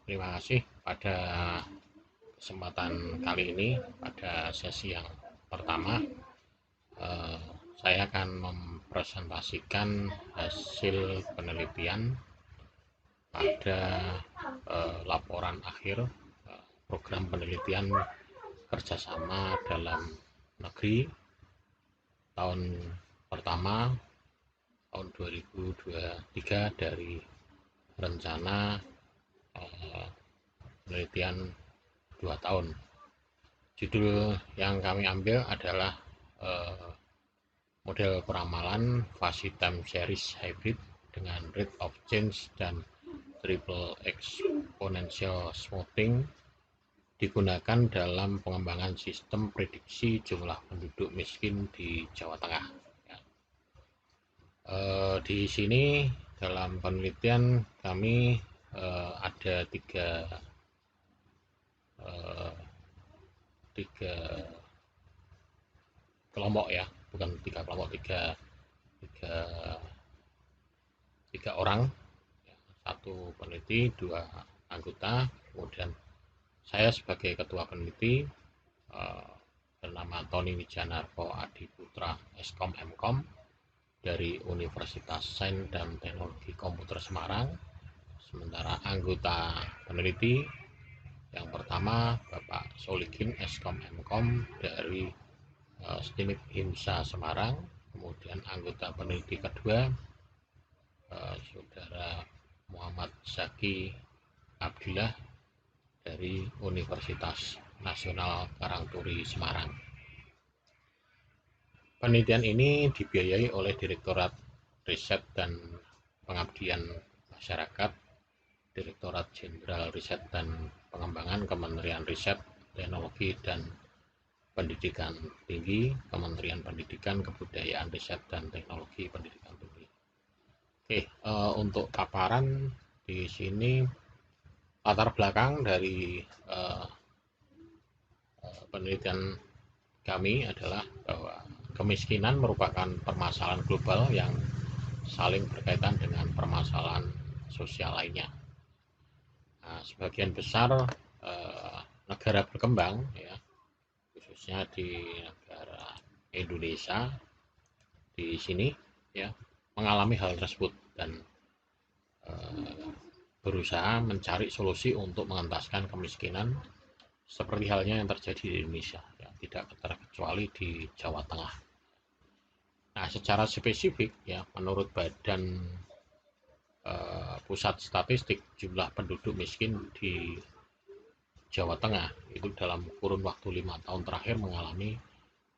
terima kasih. Pada kesempatan kali ini, pada sesi yang pertama, eh, saya akan mempresentasikan hasil penelitian pada laporan akhir program penelitian kerjasama dalam negeri tahun pertama tahun 2023 dari rencana penelitian 2 tahun. Judul yang kami ambil adalah model peramalan fuzzy time series hybrid dengan rate of change dan triple exponential smoothing digunakan dalam pengembangan sistem prediksi jumlah penduduk miskin di Jawa Tengah. Di sini dalam penelitian kami ada tiga kelompok ya, bukan tiga kelompok, tiga, tiga orang, satu peneliti, dua anggota, kemudian saya sebagai ketua peneliti bernama Tony Wijanarko Adiputra Eskom Mkom dari Universitas Sains dan Teknologi Komputer Semarang. Sementara anggota peneliti yang pertama Bapak Solikin Eskom Mkom dari STIMIK Himsa Semarang. Kemudian anggota peneliti kedua Saudara Muhammad Zaki Abdillah dari Universitas Nasional Karangturi Semarang. Penelitian ini dibiayai oleh Direktorat Riset dan Pengabdian Masyarakat, Direktorat Jenderal Riset dan Pengembangan Kementerian Riset, Teknologi dan Pendidikan Tinggi, Kementerian Pendidikan, Kebudayaan, Riset dan Teknologi Pendidikan Tinggi. Oke, untuk paparan di sini latar belakang dari penelitian kami adalah bahwa kemiskinan merupakan permasalahan global yang saling berkaitan dengan permasalahan sosial lainnya. Nah, sebagian besar negara berkembang, ya, khususnya di negara Indonesia, di sini, ya, mengalami hal tersebut dan berusaha mencari solusi untuk mengentaskan kemiskinan seperti halnya yang terjadi di Indonesia, ya, tidak terkecuali di Jawa Tengah. Nah, secara spesifik, ya, menurut Badan Pusat Statistik, jumlah penduduk miskin di Jawa Tengah itu dalam kurun waktu 5 tahun terakhir mengalami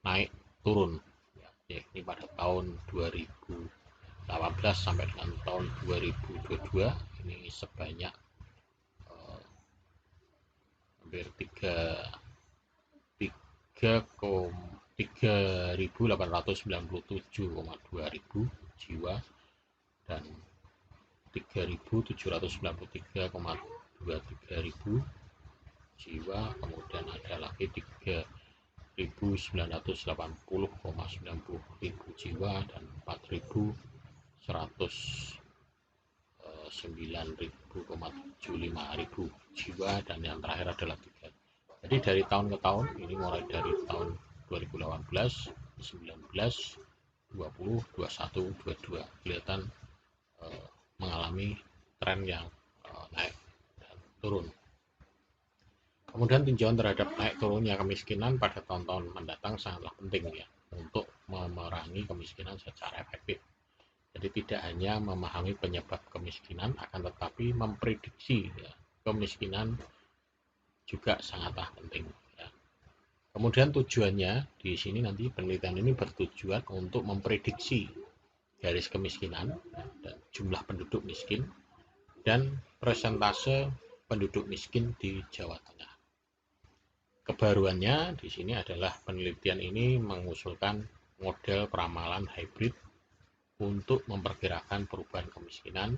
naik turun, ya, yakni pada tahun 2018 sampai dengan tahun 2022 ini sebanyak hampir 3.897,2 ribu jiwa dan 3.793,23 ribu jiwa, kemudian ada lagi 3.980,90 ribu jiwa dan 4.109,75 ribu jiwa, dan yang terakhir adalah 3. Jadi dari tahun ke tahun ini, mulai dari tahun 2018, 19, 20, 21, 22 kelihatan mengalami tren yang naik dan turun. Kemudian tinjauan terhadap naik turunnya kemiskinan pada tahun-tahun mendatang sangatlah penting, ya, untuk memerangi kemiskinan secara efektif. Jadi tidak hanya memahami penyebab kemiskinan, akan tetapi memprediksi, ya, kemiskinan juga sangatlah penting, ya. Kemudian tujuannya di sini nanti penelitian ini bertujuan untuk memprediksi garis kemiskinan, ya, dan jumlah penduduk miskin dan persentase penduduk miskin di Jawa Tengah. Kebaruannya di sini adalah penelitian ini mengusulkan model peramalan hybrid untuk memperkirakan perubahan kemiskinan.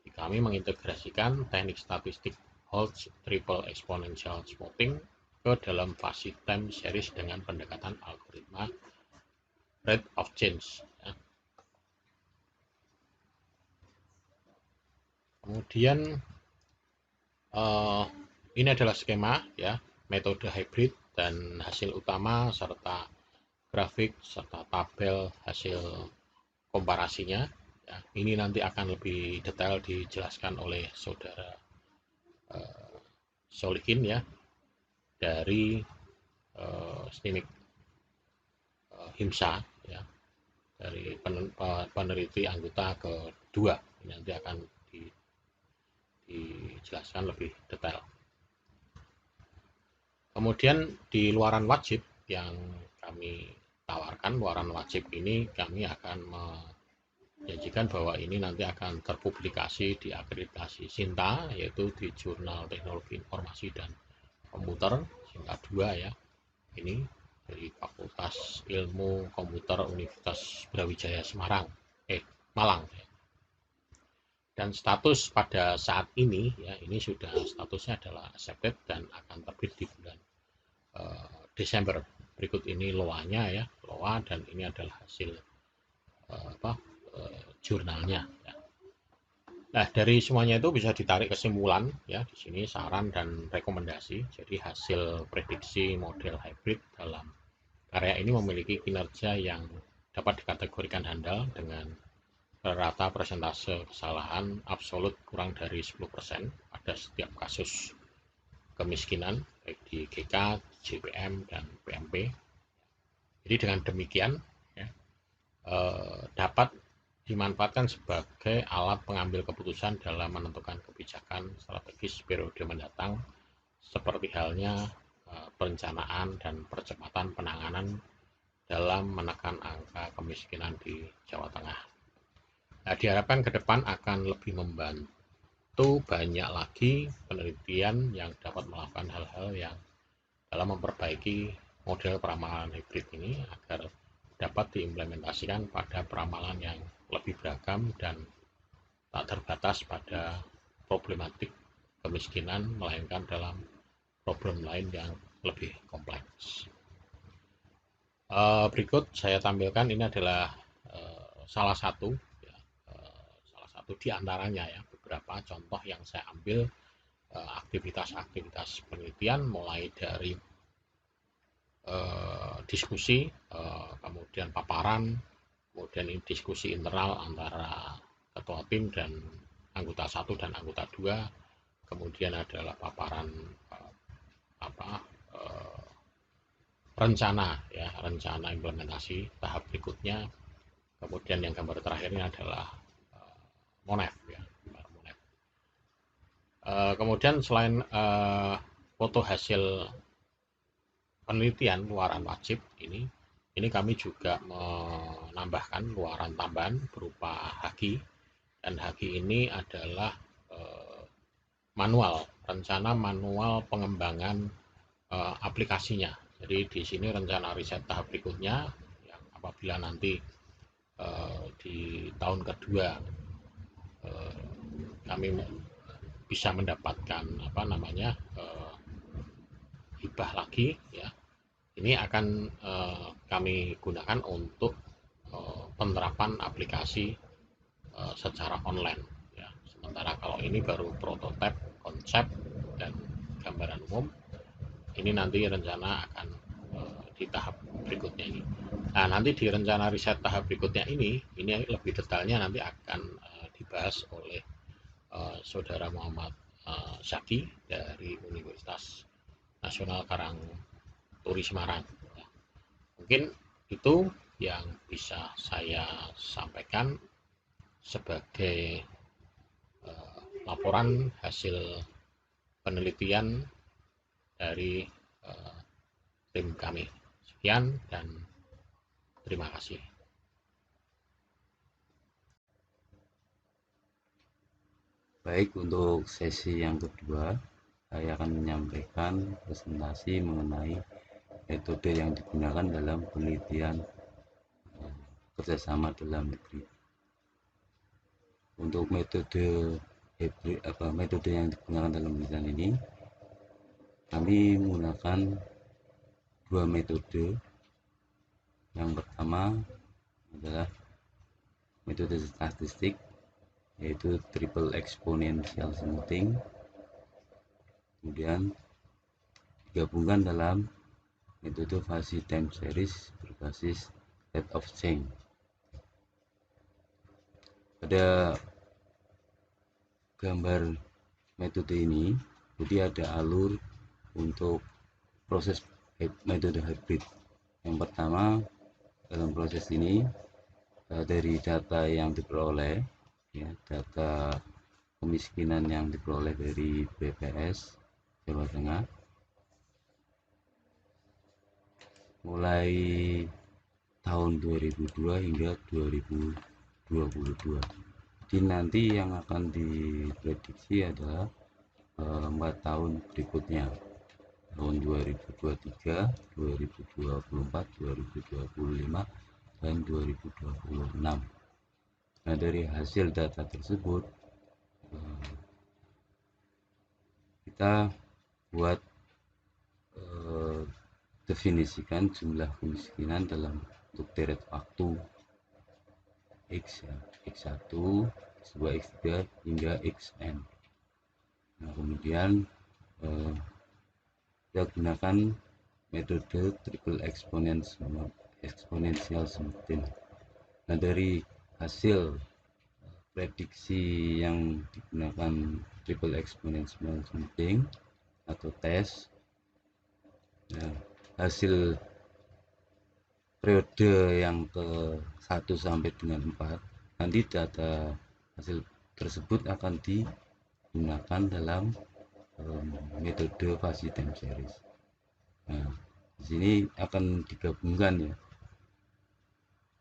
Kami mengintegrasikan teknik statistik Holtz triple exponential smoothing ke dalam fuzzy time series dengan pendekatan algoritma rate of change, ya. Kemudian Eh, ini adalah skema ya, metode hybrid dan hasil utama serta grafik serta tabel hasil komparasinya. Ya, ini nanti akan lebih detail dijelaskan oleh saudara Solihin ya, dari SNIMIK HIMSA ya, dari peneliti anggota kedua. Ini nanti akan dijelaskan lebih detail. Kemudian di luaran wajib yang kami tawarkan, luaran wajib ini kami akan menjanjikan bahwa ini nanti akan terpublikasi di akreditasi SINTA, yaitu di Jurnal Teknologi Informasi dan Komputer SINTA 2 ya. Ini dari Fakultas Ilmu Komputer Universitas Brawijaya Malang. Dan status pada saat ini ya, ini sudah statusnya adalah accepted dan akan terbit di bulan Desember. Berikut ini loanya ya, loa, dan ini adalah hasil jurnalnya ya. Nah, dari semuanya itu bisa ditarik kesimpulan ya, di sini saran dan rekomendasi. Jadi hasil prediksi model hybrid dalam karya ini memiliki kinerja yang dapat dikategorikan handal dengan rata persentase kesalahan absolut kurang dari 10% pada setiap kasus kemiskinan baik di GK, JPM, dan PMP. Jadi dengan demikian ya, dapat dimanfaatkan sebagai alat pengambil keputusan dalam menentukan kebijakan strategis periode mendatang, seperti halnya perencanaan dan percepatan penanganan dalam menekan angka kemiskinan di Jawa Tengah. Nah, diharapkan ke depan akan lebih membantu banyak lagi penelitian yang dapat melakukan hal-hal yang dalam memperbaiki model peramalan hybrid ini agar dapat diimplementasikan pada peramalan yang lebih beragam dan tak terbatas pada problematik kemiskinan, melainkan dalam problem lain yang lebih kompleks. Berikut saya tampilkan, ini adalah salah satu di antaranya ya, beberapa contoh yang saya ambil aktivitas-aktivitas penelitian, mulai dari diskusi, kemudian paparan, kemudian diskusi internal antara ketua tim dan anggota 1 dan anggota 2, kemudian adalah paparan rencana ya, rencana implementasi tahap berikutnya, kemudian yang gambar terakhirnya adalah Monef ya, Monef. Kemudian selain foto hasil penelitian luaran wajib ini kami juga menambahkan luaran tambahan berupa HAGI, dan HAGI ini adalah manual, rencana manual pengembangan aplikasinya. Jadi di sini rencana riset tahap berikutnya yang apabila nanti di tahun kedua kami bisa mendapatkan hibah lagi ya, ini akan kami gunakan untuk penerapan aplikasi secara online ya. Sementara kalau ini baru prototipe, konsep, dan gambaran umum, ini nanti rencana akan di tahap berikutnya ini. Nah, nanti di rencana riset tahap berikutnya ini lebih detailnya nanti akan dibahas oleh saudara Muhammad Zaki dari Universitas Nasional Karangturi Semarang. Mungkin itu yang bisa saya sampaikan sebagai laporan hasil penelitian dari tim kami. Sekian dan terima kasih. Baik, untuk sesi yang kedua, saya akan menyampaikan presentasi mengenai metode yang digunakan dalam penelitian kerjasama dalam negeri. Untuk metode yang digunakan dalam penelitian ini, kami menggunakan dua metode. Yang pertama adalah metode statistik, yaitu triple exponential smoothing, kemudian digabungkan dalam metode Fuzzy time series berbasis rate of change. Pada gambar metode ini, jadi ada alur untuk proses metode hybrid. Yang pertama, dalam proses ini dari data yang diperoleh, ya, data kemiskinan yang diperoleh dari BPS Jawa Tengah mulai tahun 2002 hingga 2022. Jadi nanti yang akan diprediksi adalah 4 tahun berikutnya, tahun 2023, 2024, 2025, dan 2026. Nah, dari hasil data tersebut kita buat definisikan jumlah kemiskinan dalam untuk deret waktu X, ya, X1, X2, X3 hingga Xn. Nah, kemudian kita gunakan metode triple exponential smoothing. Nah, dari hasil prediksi yang digunakan triple exponential smoothing atau tes, nah, hasil periode yang ke 1 sampai dengan 4, nanti data hasil tersebut akan digunakan dalam metode Fuzzy time series. Nah, di sini akan digabungkan ya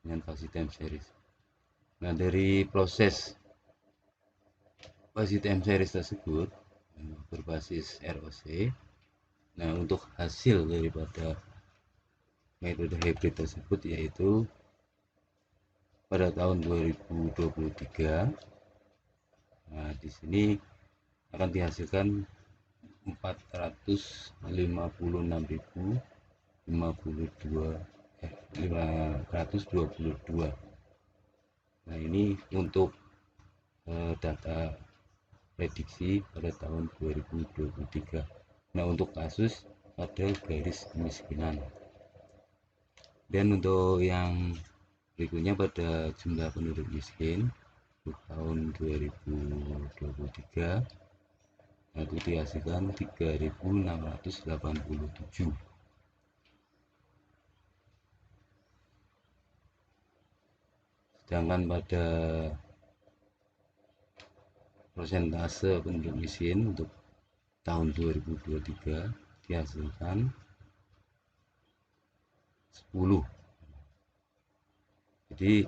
dengan Fuzzy time series. Nah, dari proses Fuzzy time series tersebut berbasis ROC. Nah, untuk hasil daripada metode hybrid tersebut yaitu pada tahun 2023, nah di sini akan dihasilkan 455.052. Nah, ini untuk data prediksi pada tahun 2023. Nah, untuk kasus pada garis kemiskinan. Dan untuk yang berikutnya pada jumlah penduduk miskin untuk tahun 2023, nah, itu dihasilkan 3.687. Sedangkan pada persentase penduduk miskin untuk tahun 2023 dihasilkan 10. Jadi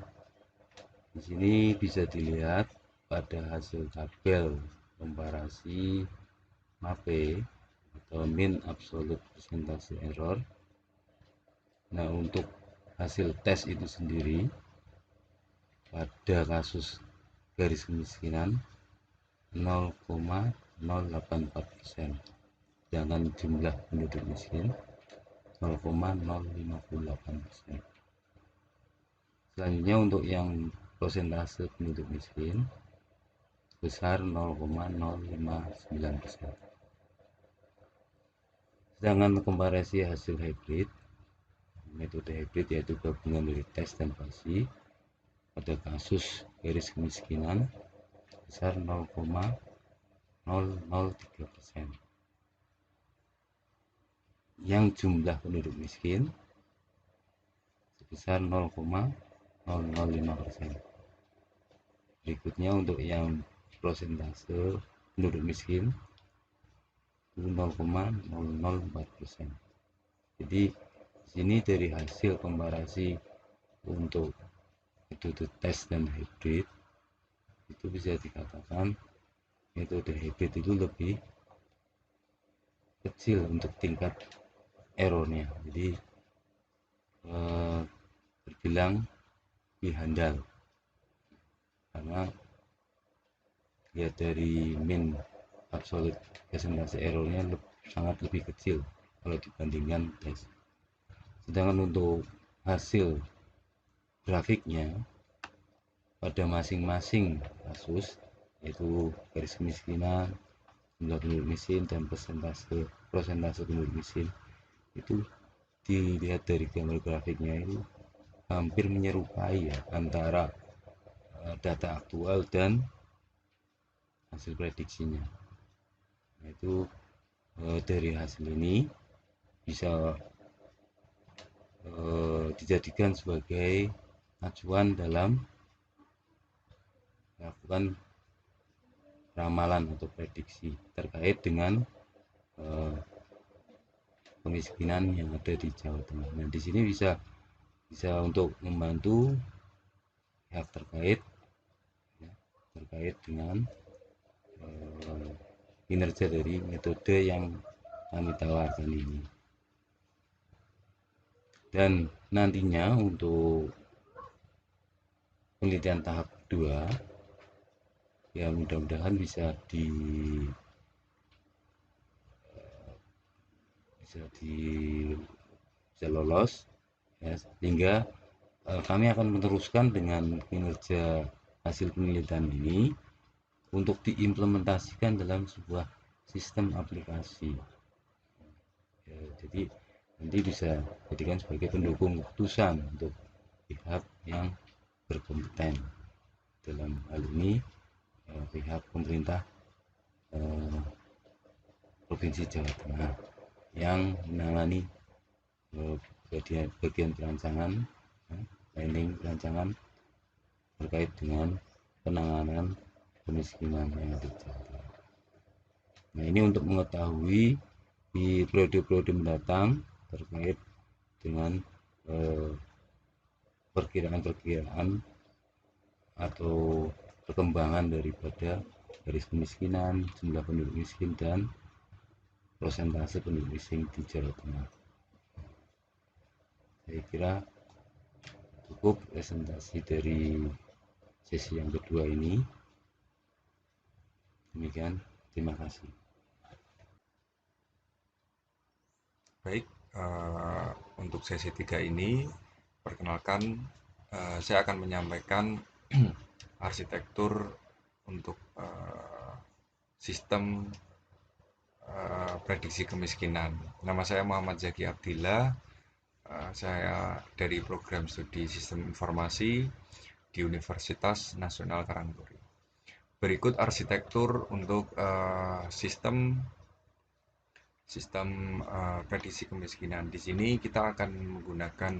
di sini bisa dilihat pada hasil tabel komparasi MAPE atau mean absolute percentage error. Nah, untuk hasil tes itu sendiri pada kasus garis kemiskinan 0,084%, sedangkan jumlah penduduk miskin 0,058%. Selanjutnya untuk yang persentase penduduk miskin besar 0,059%. Sedangkan komparasi hasil hybrid, metode hybrid yaitu gabungan dari tes dan Fuzzy pada kasus garis kemiskinan besar 0,003%. Yang jumlah penduduk miskin sebesar 0,005%. Berikutnya untuk yang persentase penduduk miskin 0,004%. Jadi di sini dari hasil komparasi untuk metode tes dan hybrid itu bisa dikatakan metode hybrid itu lebih kecil untuk tingkat errornya, jadi terbilang lebih handal karena lihat dari mean absolute persentase errornya sangat lebih kecil kalau dibandingkan tes. Sedangkan untuk hasil grafiknya pada masing-masing kasus yaitu garis kemiskinan, jumlah penduduk miskin dan persentase penduduk miskin itu dilihat dari gambar grafiknya itu hampir menyerupai ya antara data aktual dan hasil prediksinya. Nah, itu dari hasil ini bisa dijadikan sebagai acuan dalam melakukan ramalan atau prediksi terkait dengan kemiskinan yang ada di Jawa Tengah. Nah, di sini bisa untuk membantu pihak terkait ya, terkait dengan kinerja dari metode yang kami tawarkan ini. Dan nantinya untuk penelitian tahap kedua ya mudah-mudahan bisa lolos ya, sehingga kami akan meneruskan dengan kinerja hasil penelitian ini untuk diimplementasikan dalam sebuah sistem aplikasi ya, jadi nanti bisa jadikan sebagai pendukung keputusan untuk pihak yang berkompeten dalam hal ini pihak pemerintah Provinsi Jawa Tengah yang menangani bagian perancangan planning perancangan terkait dengan penanganan kemiskinan yang ada di Jawa Tengah. Nah, ini untuk mengetahui di periode-periode mendatang terkait dengan perkiraan-perkiraan atau perkembangan daripada garis kemiskinan, jumlah penduduk miskin, dan persentase penduduk miskin di Jawa Tengah. Saya kira cukup presentasi dari sesi yang kedua ini. Demikian, terima kasih. Baik, untuk sesi 3 ini, perkenalkan saya akan menyampaikan arsitektur untuk sistem prediksi kemiskinan. Nama saya Muhammad Zaki Abdillah, saya dari program studi Sistem Informasi di Universitas Nasional Karangturi. Berikut arsitektur untuk sistem prediksi kemiskinan. Di sini kita akan menggunakan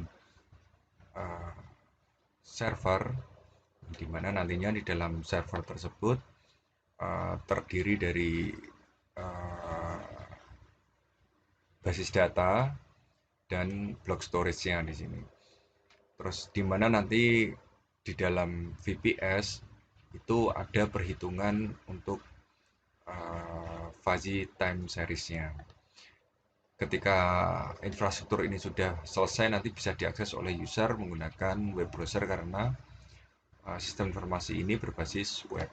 server, di mana nantinya di dalam server tersebut terdiri dari basis data dan block storage-nya di sini. Terus di mana nanti di dalam VPS itu ada perhitungan untuk fuzzy time series-nya. Ketika infrastruktur ini sudah selesai, nanti bisa diakses oleh user menggunakan web browser karena sistem informasi ini berbasis web.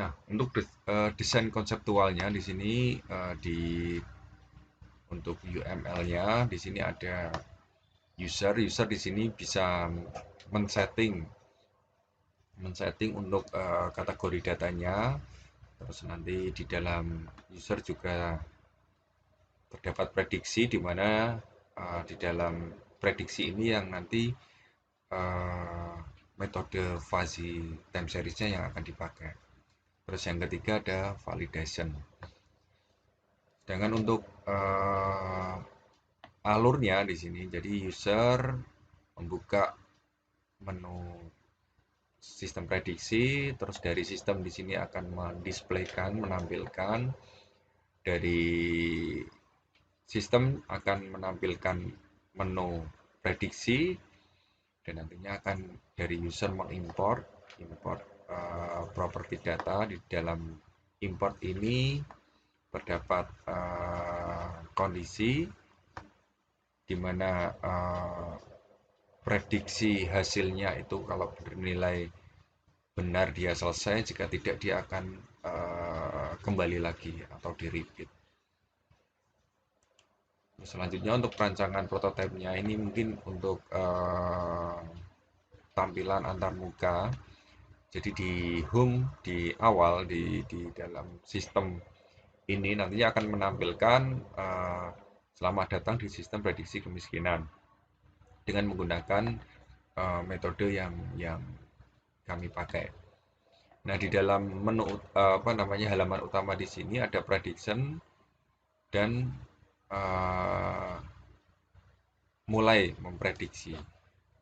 Nah, untuk desain konseptualnya di sini untuk UML-nya di sini ada user di sini bisa men-setting untuk kategori datanya. Terus nanti di dalam user juga terdapat prediksi, di mana di dalam prediksi ini yang nanti metode fuzzy time series-nya yang akan dipakai. Terus yang ketiga ada validation. Sedangkan untuk alurnya di sini, jadi user membuka menu sistem prediksi, terus dari sistem di sini akan menampilkan dari sistem akan menampilkan menu prediksi, dan nantinya akan dari user mengimport properti data. Di dalam import ini terdapat kondisi di mana prediksi hasilnya itu kalau bernilai benar dia selesai, jika tidak dia akan kembali lagi atau di repeat. Selanjutnya untuk perancangan prototipenya ini mungkin untuk tampilan antarmuka Jadi di home di awal di dalam sistem ini nantinya akan menampilkan selamat datang di sistem prediksi kemiskinan dengan menggunakan metode yang kami pakai. Nah, di dalam menu halaman utama di sini ada prediction dan mulai memprediksi.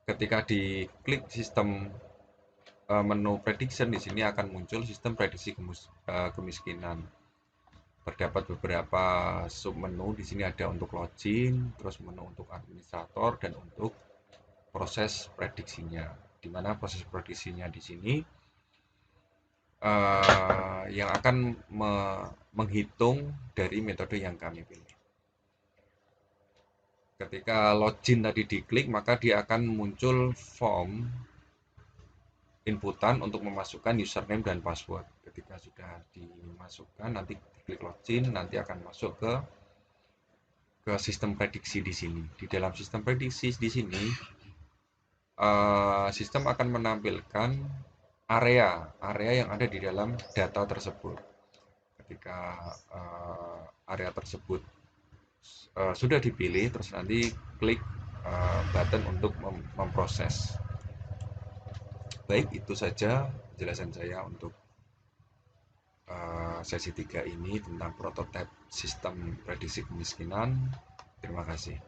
Ketika diklik sistem menu prediction, di sini akan muncul sistem prediksi kemiskinan. Terdapat beberapa submenu. Di sini ada untuk login, terus menu untuk administrator, dan untuk proses prediksinya. Di mana proses prediksinya di sini yang akan menghitung dari metode yang kami pilih. Ketika login tadi diklik, maka dia akan muncul form inputan untuk memasukkan username dan password. Ketika sudah dimasukkan, nanti klik login, nanti akan masuk ke sistem prediksi di sini. Di dalam sistem prediksi di sini, sistem akan menampilkan area yang ada di dalam data tersebut. Ketika area tersebut sudah dipilih, terus nanti klik button untuk memproses. Baik, itu saja penjelasan saya untuk sesi 3 ini tentang prototipe sistem prediksi kemiskinan. Terima kasih.